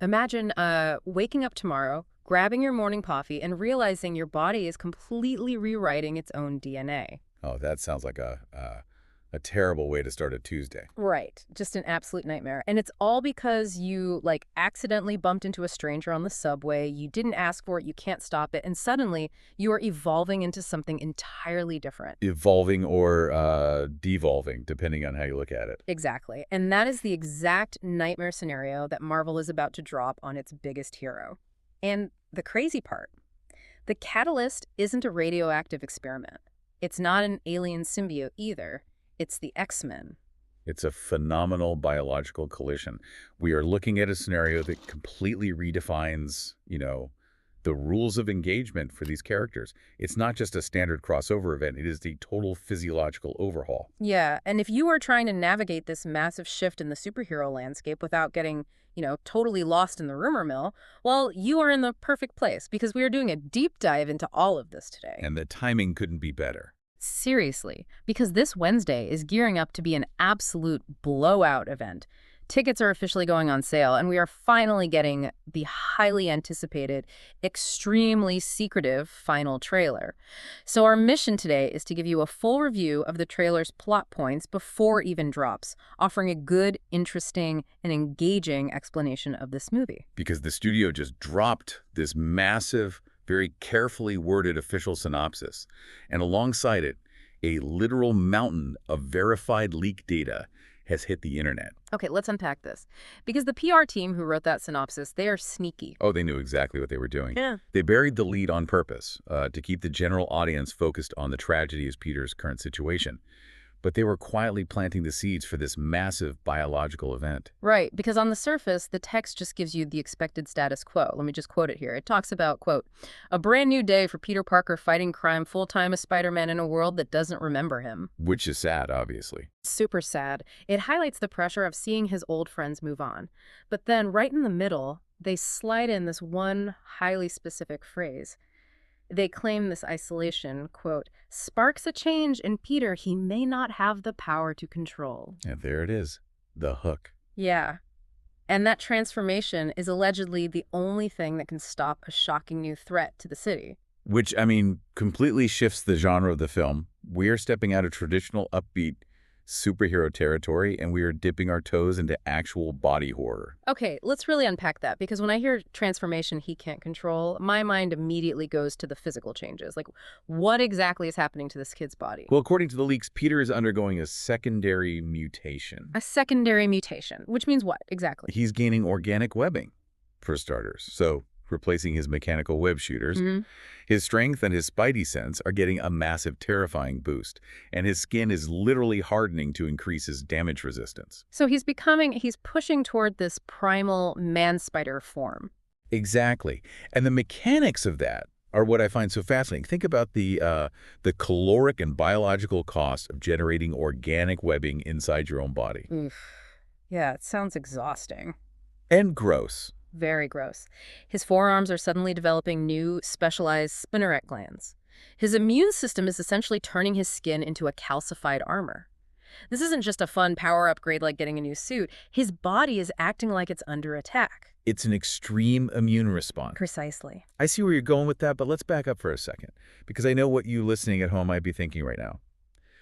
Imagine waking up tomorrow, grabbing your morning coffee, and realizing your body is completely rewriting its own DNA. Oh, that sounds like a terrible way to start a Tuesday. Right. Just an absolute nightmare. And it's all because you, like, accidentally bumped into a stranger on the subway, you didn't ask for it, you can't stop it, and suddenly you are evolving into something entirely different. Evolving or devolving, depending on how you look at it. Exactly. And that is the exact nightmare scenario that Marvel is about to drop on its biggest hero. And the crazy part, the catalyst isn't a radioactive experiment. It's not an alien symbiote either. It's the X-Men. It's a phenomenal biological collision. We are looking at a scenario that completely redefines, the rules of engagement for these characters. It's not just a standard crossover event. It is the total physiological overhaul. Yeah, and if you are trying to navigate this massive shift in the superhero landscape without getting, totally lost in the rumor mill, well, you are in the perfect place because we are doing a deep dive into all of this today. And the timing couldn't be better. Seriously, because this Wednesday is gearing up to be an absolute blowout event. Tickets are officially going on sale, and we are finally getting the highly anticipated, extremely secretive final trailer. So our mission today is to give you a full review of the trailer's plot points before it even drops, offering a good, interesting, and engaging explanation of this movie. Because the studio just dropped this massive, very carefully worded official synopsis, and alongside it, a literal mountain of verified leak data has hit the internet. Okay, let's unpack this. Because the PR team who wrote that synopsis, they are sneaky. Oh, they knew exactly what they were doing. Yeah. They buried the lead on purpose to keep the general audience focused on the tragedy of Peter's current situation. But they were quietly planting the seeds for this massive biological event. Right, because on the surface, the text just gives you the expected status quo. Let me just quote it here. It talks about, quote, a brand new day for Peter Parker fighting crime full-time as Spider-Man in a world that doesn't remember him. Which is sad, obviously. Super sad. It highlights the pressure of seeing his old friends move on. But then right in the middle, they slide in this one highly specific phrase. They claim this isolation, quote, sparks a change in Peter he may not have the power to control. And there it is, the hook. Yeah. And that transformation is allegedly the only thing that can stop a shocking new threat to the city. Which, completely shifts the genre of the film. We are stepping out of traditional upbeat superhero territory, and we are dipping our toes into actual body horror. Okay, let's really unpack that, because when I hear transformation he can't control, my mind immediately goes to the physical changes. Like, what exactly is happening to this kid's body? Well, according to the leaks, Peter is undergoing a secondary mutation. A secondary mutation, which means what exactly? He's gaining organic webbing, for starters. So, replacing his mechanical web shooters. His strength and his spidey sense are getting a massive, terrifying boost, and his skin is literally hardening to increase his damage resistance. So he's pushing toward this primal man-spider form. Exactly. And the mechanics of that are what I find so fascinating. Think about the caloric and biological cost of generating organic webbing inside your own body. Oof. Yeah, it sounds exhausting. And gross. Very gross. His forearms are suddenly developing new, specialized spinneret glands. His immune system is essentially turning his skin into a calcified armor. This isn't just a fun power upgrade like getting a new suit. His body is acting like it's under attack. It's an extreme immune response. Precisely. I see where you're going with that, but let's back up for a second, because I know what you listening at home might be thinking right now.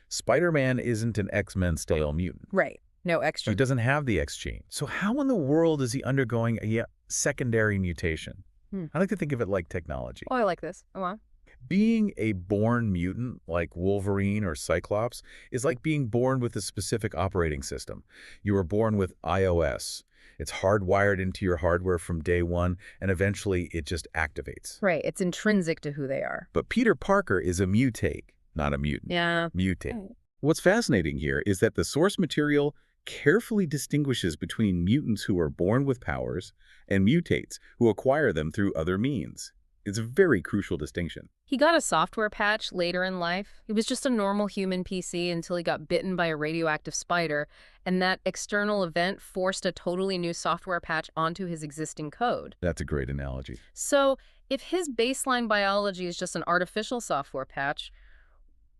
Spider-Man isn't an X-Men style mutant. Right. No X He gene. doesn't have the X gene. So how in the world is he undergoing a secondary mutation? I like to think of it like technology. Oh, I like this. Go on. Being a born mutant like Wolverine or Cyclops is like being born with a specific operating system. You were born with iOS. It's hardwired into your hardware from day one, and eventually it just activates. Right. It's intrinsic to who they are. But Peter Parker is a mutate, not a mutant. Yeah. Mutate. Right. What's fascinating here is that the source material carefully distinguishes between mutants who are born with powers and mutates who acquire them through other means. It's a very crucial distinction. He got a software patch later in life. He was just a normal human PC until he got bitten by a radioactive spider, and that external event forced a totally new software patch onto his existing code. That's a great analogy. So if his baseline biology is just an artificial software patch,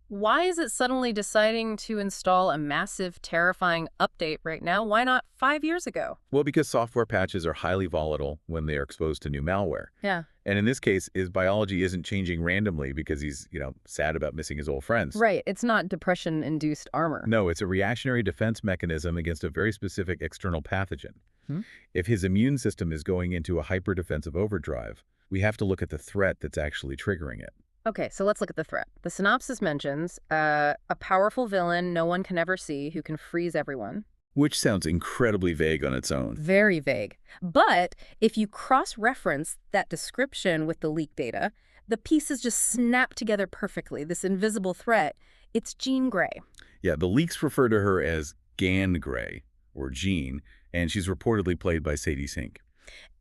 Why is it suddenly deciding to install a massive, terrifying update right now? Why not 5 years ago? Well, because software patches are highly volatile when they are exposed to new malware. Yeah. And in this case, his biology isn't changing randomly because he's, sad about missing his old friends. Right. It's not depression-induced armor. No, it's a reactionary defense mechanism against a very specific external pathogen. Hmm? If his immune system is going into a hyper-defensive overdrive, we have to look at the threat that's actually triggering it. Okay, so let's look at the threat. The synopsis mentions a powerful villain no one can ever see who can freeze everyone. Which sounds incredibly vague on its own. Very vague. But if you cross-reference that description with the leak data, the pieces just snap together perfectly. This invisible threat, it's Jean Grey. Yeah, the leaks refer to her as Gan Grey, or Jean, and she's reportedly played by Sadie Sink.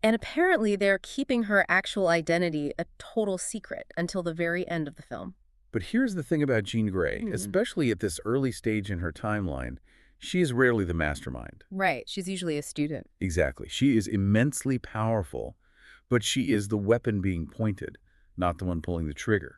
And apparently they're keeping her actual identity a total secret until the very end of the film. But here's the thing about Jean Grey, especially at this early stage in her timeline, she is rarely the mastermind. Right, she's usually a student. Exactly. She is immensely powerful, but she is the weapon being pointed, not the one pulling the trigger.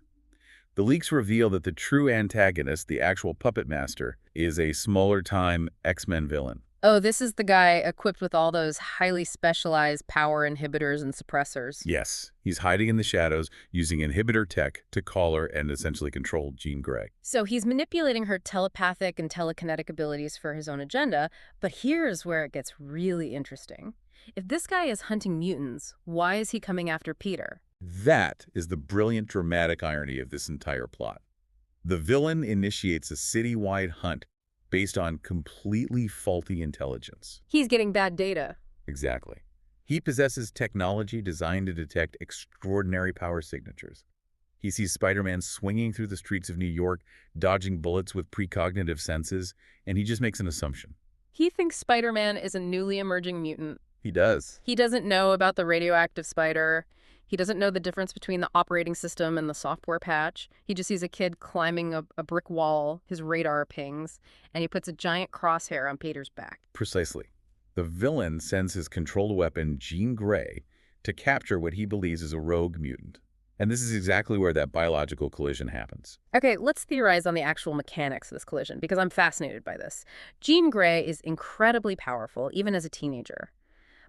The leaks reveal that the true antagonist, the actual puppet master, is a smaller-time X-Men villain. Oh, this is the guy equipped with all those highly specialized power inhibitors and suppressors. Yes, he's hiding in the shadows, using inhibitor tech to collar and essentially control Jean Grey. So he's manipulating her telepathic and telekinetic abilities for his own agenda, but here's where it gets really interesting. If this guy is hunting mutants, why is he coming after Peter? That is the brilliant dramatic irony of this entire plot. The villain initiates a citywide hunt based on completely faulty intelligence. He's getting bad data. Exactly. He possesses technology designed to detect extraordinary power signatures. He sees Spider-Man swinging through the streets of New York, dodging bullets with precognitive senses, and he just makes an assumption. He thinks Spider-Man is a newly emerging mutant. He does. He doesn't know about the radioactive spider. He doesn't know the difference between the operating system and the software patch. He just sees a kid climbing a brick wall, his radar pings, and he puts a giant crosshair on Peter's back. Precisely. The villain sends his controlled weapon, Jean Grey, to capture what he believes is a rogue mutant. And this is exactly where that biological collision happens. Okay, let's theorize on the actual mechanics of this collision, because I'm fascinated by this. Jean Grey is incredibly powerful, even as a teenager.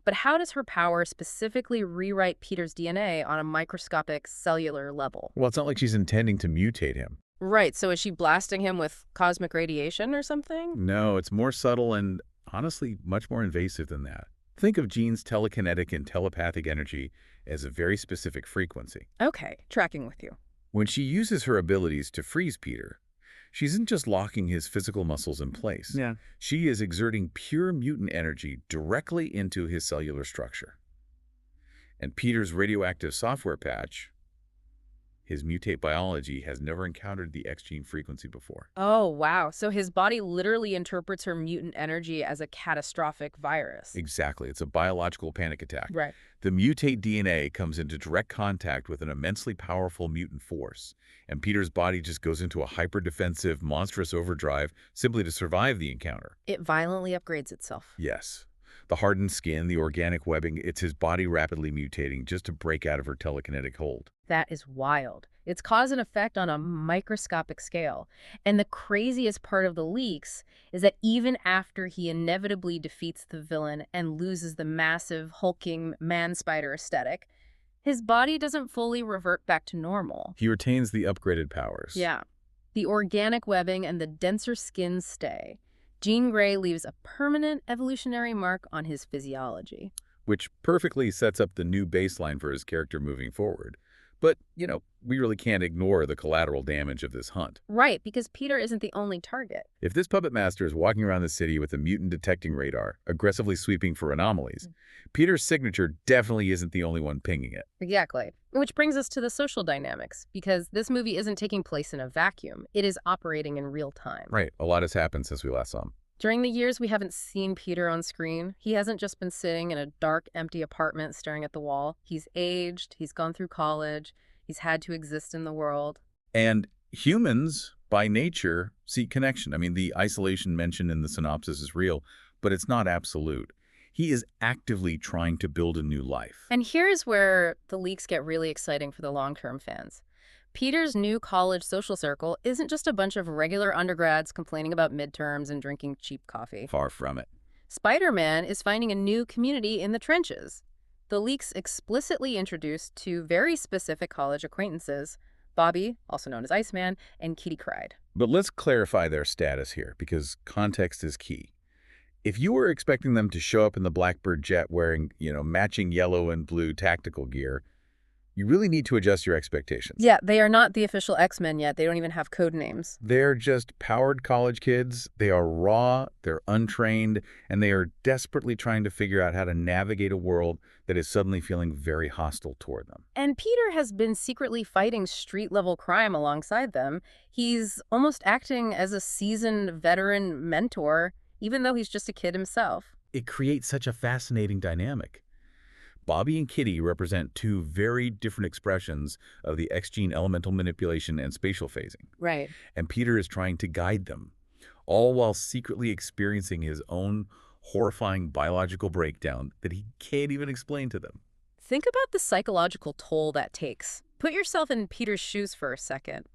But how does her power specifically rewrite Peter's DNA on a microscopic cellular level? Well, it's not like she's intending to mutate him. Right, so is she blasting him with cosmic radiation or something? No, it's more subtle and, honestly, much more invasive than that. Think of Jean's telekinetic and telepathic energy as a very specific frequency. Okay, tracking with you. When she uses her abilities to freeze Peter, she isn't just locking his physical muscles in place. Yeah. She is exerting pure mutant energy directly into his cellular structure. And Peter's radioactive software patch, his mutate biology, has never encountered the X gene frequency before. Oh, wow. So his body literally interprets her mutant energy as a catastrophic virus. Exactly. It's a biological panic attack. Right. The mutate DNA comes into direct contact with an immensely powerful mutant force, and Peter's body just goes into a hyper-defensive, monstrous overdrive simply to survive the encounter. It violently upgrades itself. Yes. The hardened skin, the organic webbing, it's his body rapidly mutating just to break out of her telekinetic hold. That is wild. It's cause and effect on a microscopic scale. And the craziest part of the leaks is that even after he inevitably defeats the villain and loses the massive, hulking man-spider aesthetic, his body doesn't fully revert back to normal. He retains the upgraded powers. Yeah. The organic webbing and the denser skin stay. Jean Grey leaves a permanent evolutionary mark on his physiology. Which perfectly sets up the new baseline for his character moving forward. But, we really can't ignore the collateral damage of this hunt. Right, because Peter isn't the only target. If this puppet master is walking around the city with a mutant detecting radar, aggressively sweeping for anomalies, Peter's signature definitely isn't the only one pinging it. Exactly. Which brings us to the social dynamics, because this movie isn't taking place in a vacuum. It is operating in real time. Right. A lot has happened since we last saw him. During the years we haven't seen Peter on screen, he hasn't just been sitting in a dark, empty apartment staring at the wall. He's aged, he's gone through college, he's had to exist in the world. And humans, by nature, seek connection. I mean, the isolation mentioned in the synopsis is real, but it's not absolute. He is actively trying to build a new life. And here's where the leaks get really exciting for the long-term fans. Peter's new college social circle isn't just a bunch of regular undergrads complaining about midterms and drinking cheap coffee. Far from it. Spider-Man is finding a new community in the trenches. The leaks explicitly introduce two very specific college acquaintances, Bobby, also known as Iceman, and Kitty Pryde. But let's clarify their status here, because context is key. If you were expecting them to show up in the Blackbird jet wearing, matching yellow and blue tactical gear, you really need to adjust your expectations. Yeah, they are not the official X-Men yet. They don't even have code names. They're just powered college kids. They are raw, they're untrained, and they are desperately trying to figure out how to navigate a world that is suddenly feeling very hostile toward them. And Peter has been secretly fighting street-level crime alongside them. He's almost acting as a seasoned veteran mentor, even though he's just a kid himself. It creates such a fascinating dynamic. Bobby and Kitty represent two very different expressions of the X-gene elemental manipulation and spatial phasing. Right. And Peter is trying to guide them, all while secretly experiencing his own horrifying biological breakdown that he can't even explain to them. Think about the psychological toll that takes. Put yourself in Peter's shoes for a second.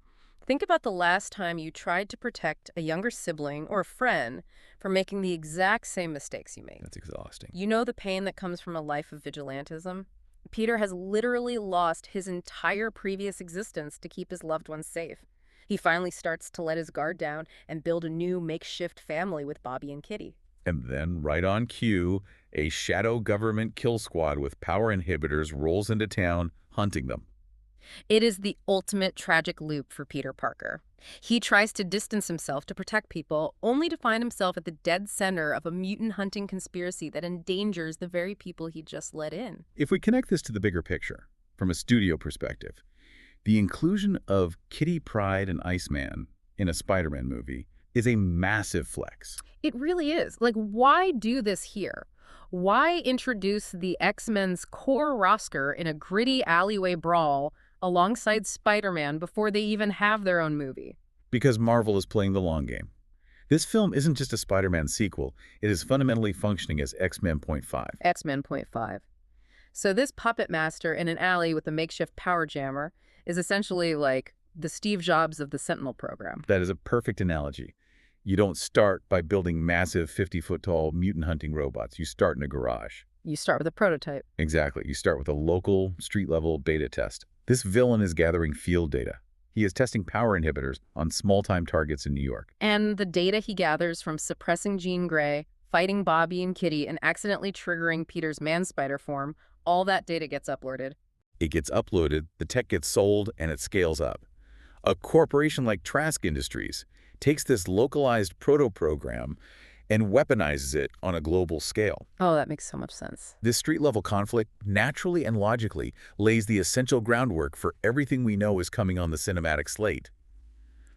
Think about the last time you tried to protect a younger sibling or a friend from making the exact same mistakes you made. That's exhausting. You know the pain that comes from a life of vigilantism? Peter has literally lost his entire previous existence to keep his loved ones safe. He finally starts to let his guard down and build a new makeshift family with Bobby and Kitty. And then, right on cue, a shadow government kill squad with power inhibitors rolls into town, hunting them. It is the ultimate tragic loop for Peter Parker. He tries to distance himself to protect people, only to find himself at the dead center of a mutant hunting conspiracy that endangers the very people he just let in. If we connect this to the bigger picture, from a studio perspective, the inclusion of Kitty Pryde and Iceman in a Spider-Man movie is a massive flex. It really is. Like, why do this here? Why introduce the X-Men's core roster in a gritty alleyway brawl alongside Spider-Man before they even have their own movie? Because Marvel is playing the long game. This film isn't just a Spider-Man sequel. It is fundamentally functioning as X-Men .5. X-Men .5. So this puppet master in an alley with a makeshift power jammer is essentially like the Steve Jobs of the Sentinel program. That is a perfect analogy. You don't start by building massive 50-foot-tall mutant hunting robots. You start in a garage. You start with a prototype. Exactly. You start with a local, street-level beta test. This villain is gathering field data. He is testing power inhibitors on small-time targets in New York. And the data he gathers from suppressing Jean Grey, fighting Bobby and Kitty, and accidentally triggering Peter's man-spider form, all that data gets uploaded. It gets uploaded, the tech gets sold, and it scales up. A corporation like Trask Industries takes this localized proto-program and weaponizes it on a global scale. Oh, that makes so much sense. This street-level conflict naturally and logically lays the essential groundwork for everything we know is coming on the cinematic slate.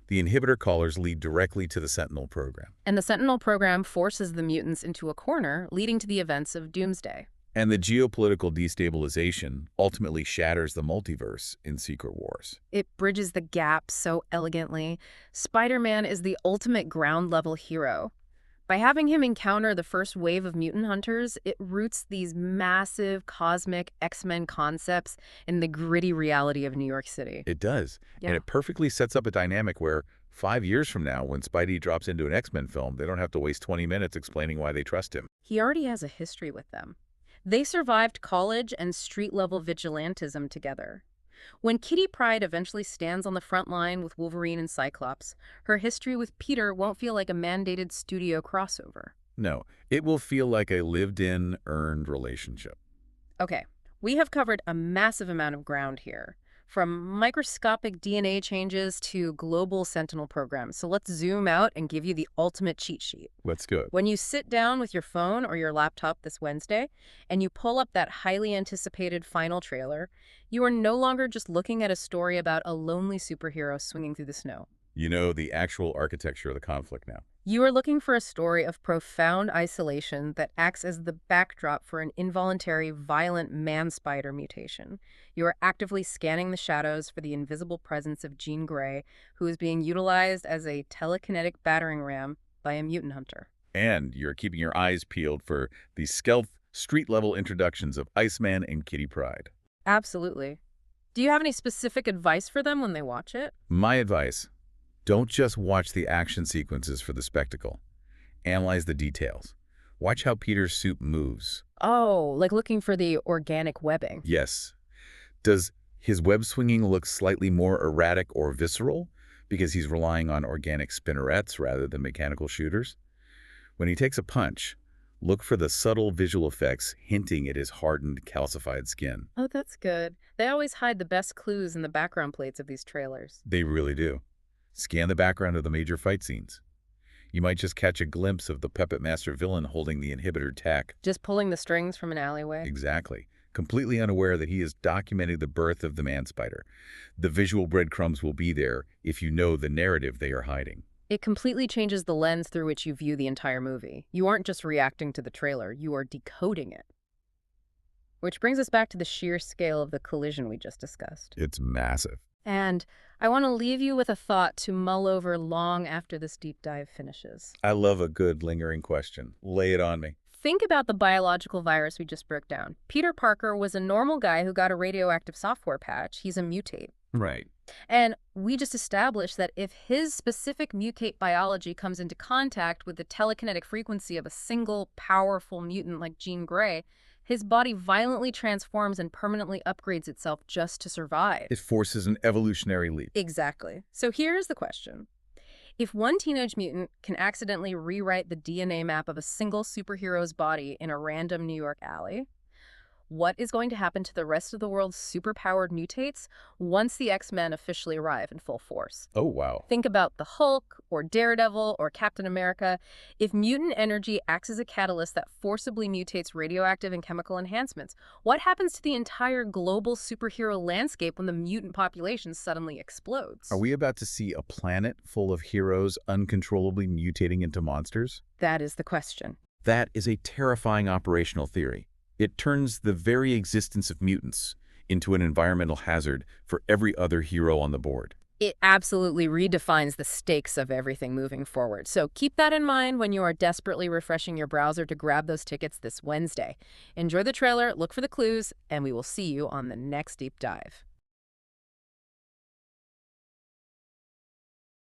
The inhibitor callers lead directly to the Sentinel program. And the Sentinel program forces the mutants into a corner, leading to the events of Doomsday. And the geopolitical destabilization ultimately shatters the multiverse in Secret Wars. It bridges the gap so elegantly. Spider-Man is the ultimate ground-level hero. By having him encounter the first wave of mutant hunters, it roots these massive cosmic X-Men concepts in the gritty reality of New York City. It does. Yeah. And it perfectly sets up a dynamic where 5 years from now, when Spidey drops into an X-Men film, they don't have to waste 20 minutes explaining why they trust him. He already has a history with them. They survived college and street-level vigilantism together. When Kitty Pryde eventually stands on the front line with Wolverine and Cyclops, her history with Peter won't feel like a mandated studio crossover. No, it will feel like a lived-in, earned relationship. Okay, we have covered a massive amount of ground here, from microscopic DNA changes to global Sentinel programs. So let's zoom out and give you the ultimate cheat sheet. Let's go. When you sit down with your phone or your laptop this Wednesday and you pull up that highly anticipated final trailer, you are no longer just looking at a story about a lonely superhero swinging through the snow. You know the actual architecture of the conflict now. You are looking for a story of profound isolation that acts as the backdrop for an involuntary, violent man-spider mutation. You are actively scanning the shadows for the invisible presence of Jean Grey, who is being utilized as a telekinetic battering ram by a mutant hunter. And you're keeping your eyes peeled for the stealth, street-level introductions of Iceman and Kitty Pryde. Absolutely. Do you have any specific advice for them when they watch it? My advice, don't just watch the action sequences for the spectacle. Analyze the details. Watch how Peter's suit moves. Oh, like looking for the organic webbing. Yes. Does his web swinging look slightly more erratic or visceral because he's relying on organic spinnerets rather than mechanical shooters? When he takes a punch, look for the subtle visual effects hinting at his hardened, calcified skin. Oh, that's good. They always hide the best clues in the background plates of these trailers. They really do. Scan the background of the major fight scenes. You might just catch a glimpse of the puppet master villain holding the inhibitor tech. Just pulling the strings from an alleyway? Exactly. Completely unaware that he is documenting the birth of the man-spider. The visual breadcrumbs will be there if you know the narrative they are hiding. It completely changes the lens through which you view the entire movie. You aren't just reacting to the trailer, you are decoding it. Which brings us back to the sheer scale of the collision we just discussed. It's massive. And I want to leave you with a thought to mull over long after this deep dive finishes. I love a good lingering question. Lay it on me. Think about the biological virus we just broke down. Peter Parker was a normal guy who got a radioactive software patch. He's a mutate. Right. And we just established that if his specific mutate biology comes into contact with the telekinetic frequency of a single powerful mutant like Jean Grey, his body violently transforms and permanently upgrades itself just to survive. It forces an evolutionary leap. Exactly. So here's the question. If one teenage mutant can accidentally rewrite the DNA map of a single superhero's body in a random New York alley, what is going to happen to the rest of the world's superpowered mutates once the X-Men officially arrive in full force? Oh, wow. Think about the Hulk, or Daredevil, or Captain America. If mutant energy acts as a catalyst that forcibly mutates radioactive and chemical enhancements, what happens to the entire global superhero landscape when the mutant population suddenly explodes? Are we about to see a planet full of heroes uncontrollably mutating into monsters? That is the question. That is a terrifying operational theory. It turns the very existence of mutants into an environmental hazard for every other hero on the board. It absolutely redefines the stakes of everything moving forward. So keep that in mind when you are desperately refreshing your browser to grab those tickets this Wednesday. Enjoy the trailer, look for the clues, and we will see you on the next deep dive.